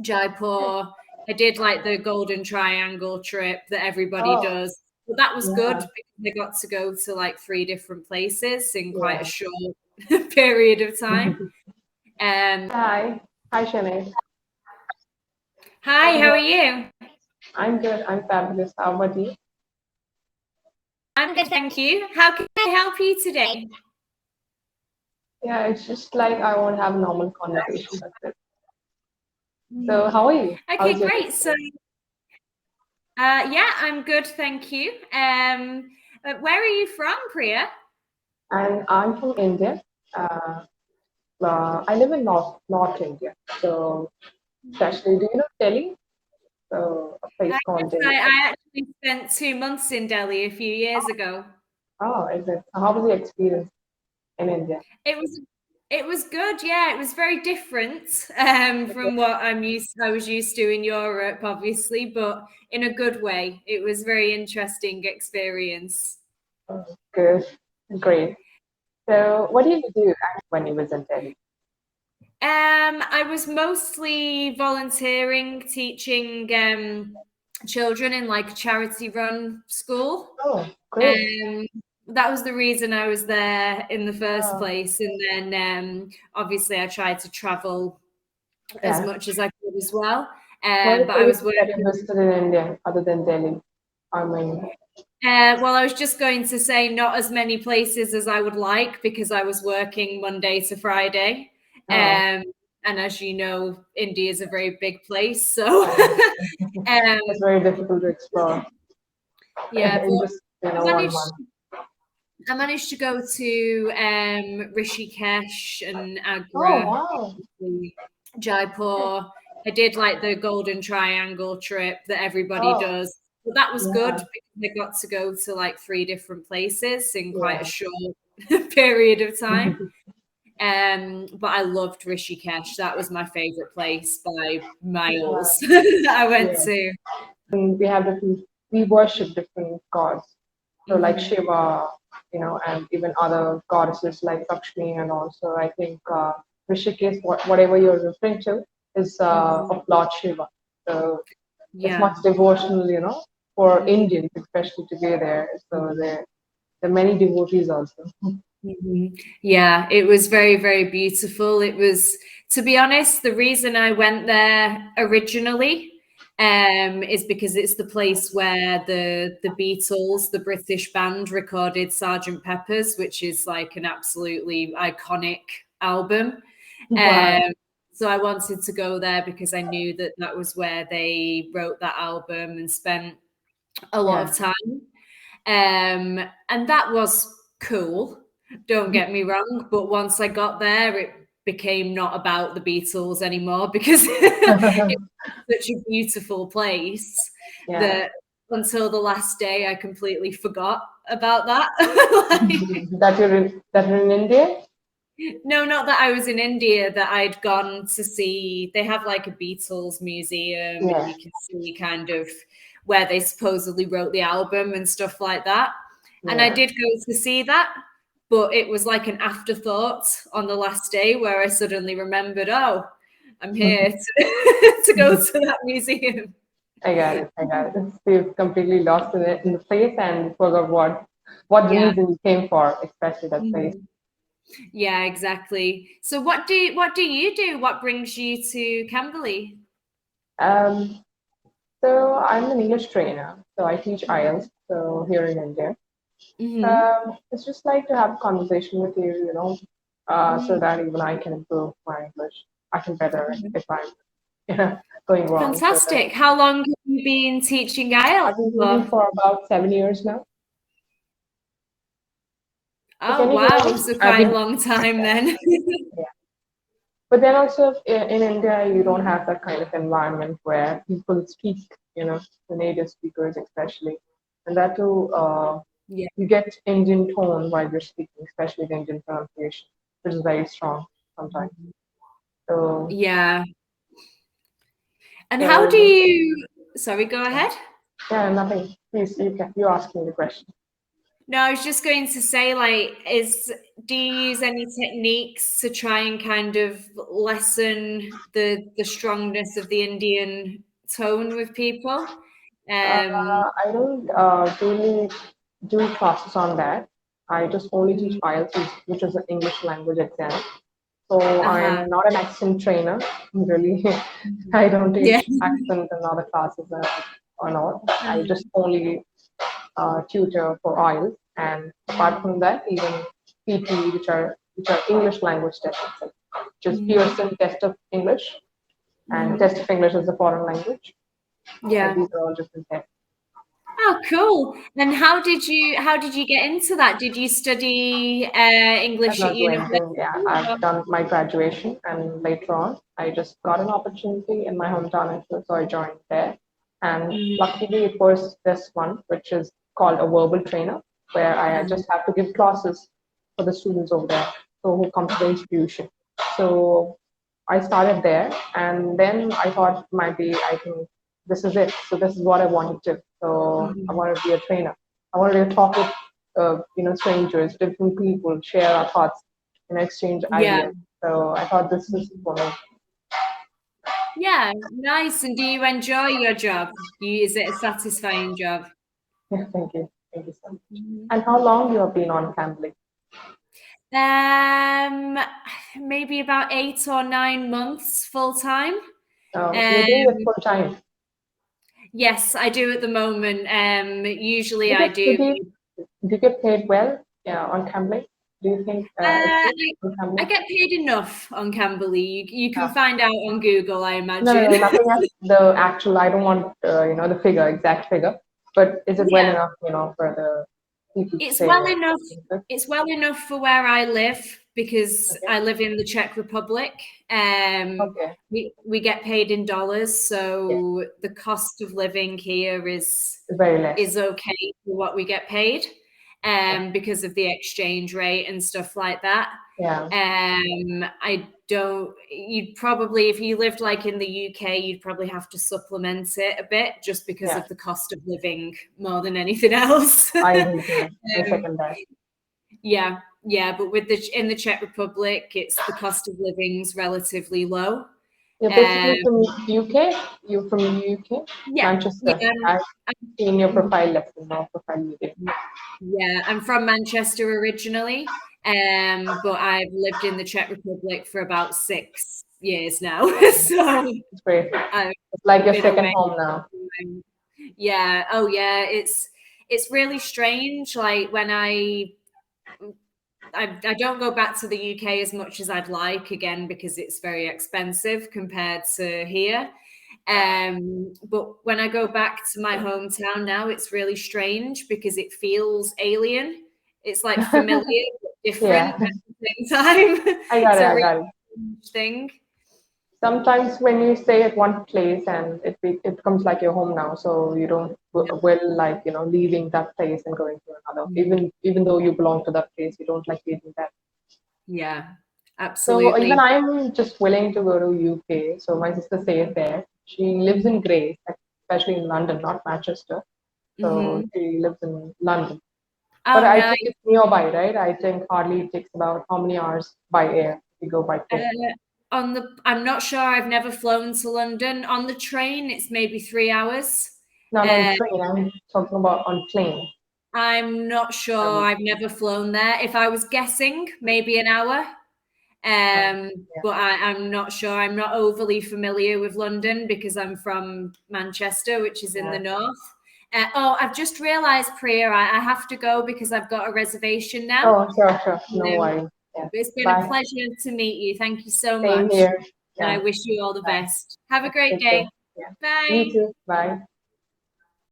Jaipur. I did like the Golden Triangle trip that everybody Oh, does. But that was good yeah, because I got to go to like 3 different places in quite a yeah. short period of time. Hi. Hi, Shanae. Hi, how are you? I'm good. I'm fabulous. How about you? I'm good, thank you. How can I help you today? Yeah, it's just like I want to have a normal conversation. That's it. So, how are you? Okay, How's your day? great. So, yeah, I'm good, thank you. Where are you from, Priya? And I'm from India. Uh, I live in North India. So, especially, do you know Delhi? So, a place called Yes, Delhi. I actually spent 2 months in Delhi a few years ago. Oh, is it? So how was your experience in India? It was it was good, yeah. It was very different from what I was used to in Europe, obviously, but in a good way. It was very interesting experience. Oh, good, great. So, what did you do when you was in Delhi? I was mostly volunteering, teaching children in like a charity-run school. Oh, great. Um, that was the reason I was there in the first Oh, place, and then obviously I tried to travel as yeah. much as I could as well. What are the But I was places that you working. visited in India other than Delhi? I mean, Well, I was just going to say not as many places as I would like because I was working Monday to Friday. oh, Um, and as you know, India is a very big place. So, yeah. um, It's very difficult to explore yeah, in but just I 1 month. I managed to go to Rishikesh and Oh, Agra, wow. Jaipur. I did like the Golden Triangle trip that everybody Oh, does. But that was good yeah, because I got to go to like 3 different places in quite a yeah. short period of time. But I loved Rishikesh. That was my favorite place by Yeah, miles that I went yeah. to. And we worship different gods. So like Mhm. Shiva, and even other goddesses like Lakshmi, and also I think Rishikesh, whatever you're referring to, is Mhm. of Lord Shiva. So it's Yeah. much devotional, for Mhm. Indians especially to be there. So there are many devotees also. Yeah, it was very, very beautiful. It was, to be honest, the reason I went there originally is because it's the place where the Beatles, the British band, recorded Sergeant Pepper's, which is like an absolutely iconic album. Wow. Um, so I wanted to go there because I knew that that was where they wrote that album and spent a lot Yeah. of time. And that was cool, don't get me wrong. But once I got there, it became not about the Beatles anymore because it's such a beautiful place Yeah. that until the last day, I completely forgot about that. Like, That you're in India? no, not that I was in India, that I'd gone to see, they have like a Beatles museum and Yeah. you can see kind of where they supposedly wrote the album and stuff like that. And I Yeah. did go to see that, but it was like an afterthought on the last day where I suddenly remembered, oh, I'm here to go to that museum. I got it. I got it. You've completely lost in the place and forgot what Yeah. reason you came for, especially that place. Mhm. Yeah, exactly. So what do you do? What brings you to Cambly? Um, so I'm an English trainer. So I teach IELTS. So here in India, Hmm. it's just like to have a conversation with you, so that even I can improve my English. I can better if I'm going wrong. So that Fantastic. How long have you been teaching IELTS I've been doing for? for about 7 years now. So Oh, can you hear wow. me? So I've quite a been long time then. yeah. But then also in India, you don't have that kind of environment where people speak, the native speakers especially, and that too, Yeah. you get Indian tone while you're speaking, especially the Indian pronunciation, which is very strong sometimes. So, Yeah. And how do so you, sorry, go ahead. yeah, nothing. Please, you ask me the question. No, I was just going to say, like, do you use any techniques to try and kind of lessen the strongness of the Indian tone with people? I don't really do classes on that. I just only teach IELTS, which is an English language exam. So Uh-huh. I'm not an accent trainer, really. I don't Yeah. teach accent in other classes or not. I just only tutor for IELTS, and apart from that, even PT, which are English language tests, like just Pearson test of English and test of English as a foreign language. So Yeah. these are all different tests. Oh, cool. And how did you get into that? Did you study I'm English at not doing university? anything. Yeah, I've done my graduation, and later on, I just got an opportunity in my hometown, so I joined there. And luckily, it was this one, which is called a verbal trainer, where I just have to give classes for the students over there, so who come to the institution. So I started there, and then I thought maybe I think this is it. So this is what I wanted to. So I wanted to be a trainer. I wanted to talk with strangers, different people, share our thoughts, and exchange Yeah. ideas. So I thought this is for me. Yeah, nice. And do you enjoy your job? Is it a satisfying job? Yeah, thank you so much. And how long you have been on Cambly? Um, Maybe about 8 or 9 months full time. You're doing it Um, full time. yes, I do at the moment. Do Usually you I get do. paid well? Yeah, on Cambly. Do you think it's Uh, good on I Cambly? get paid enough on Cambly. You can Yeah. find out on Google, I No, no, imagine. no, nothing else. The actual. I don't want the figure, exact figure. But is it well Yeah, enough, for the people to it's say well that enough. it's good? It's well enough for where I live because Okay. I live in the Czech Republic. Um, Okay. we get paid in dollars, Yeah. so the cost of living here It's very less. is okay for what we get paid, Yeah. because of the exchange rate and stuff like that. Yeah. I don't, you'd probably, if you lived like in the UK, you'd probably have to supplement it a bit just because Yeah. of the cost of living more than anything else. I agree. Yeah. I Um, second that. yeah, yeah, but in the Czech Republic, it's the cost of living's relatively low. You're Um, basically from UK. You're from UK, yeah, Manchester. yeah, I've seen your I'm, profile lesson or profile video. yeah, I'm from Manchester originally, but I've lived in the Czech Republic for about 6 years now. So It's great. I've It's like your been second away. home now. Yeah. Oh, yeah. It's really strange. Like when I don't go back to the UK as much as I'd like, again, because it's very expensive compared to here. But when I go back to my hometown now, it's really strange because it feels alien. It's like familiar but different Yeah, at the same time. I got It's it. a I really got it. strange thing. Sometimes when you stay at one place and it becomes like your home now, so you don't will like leaving that place and going to another. Even though you belong to that place, you don't like leaving that. Yeah, So even absolutely. I'm just willing to go to UK. So my sister stays there. She lives in Grace, especially in London, not Manchester. So Hmm. she lives in London. But Oh, I nice. think it's nearby, right? I think hardly it takes about how many hours by air if you go by plane. I'm not sure. I've never flown to London. On the train, it's maybe 3 hours. Not on Uh, train. I'm talking about on plane. I'm not sure. Um, I've never flown there. If I was guessing, maybe an hour. yeah, But I'm not sure. I'm not overly familiar with London because I'm from Manchester, which is in the yeah. north. I've just realised, Priya, I have to go because I've got a reservation now. Oh, sure, sure. No worries. Yeah. It's been a Bye. pleasure to meet you. Thank you so Same much. here. And I Yeah. wish you all the Bye. best. Have a Yeah. great Take care. day. Yeah. You Bye. too. Bye.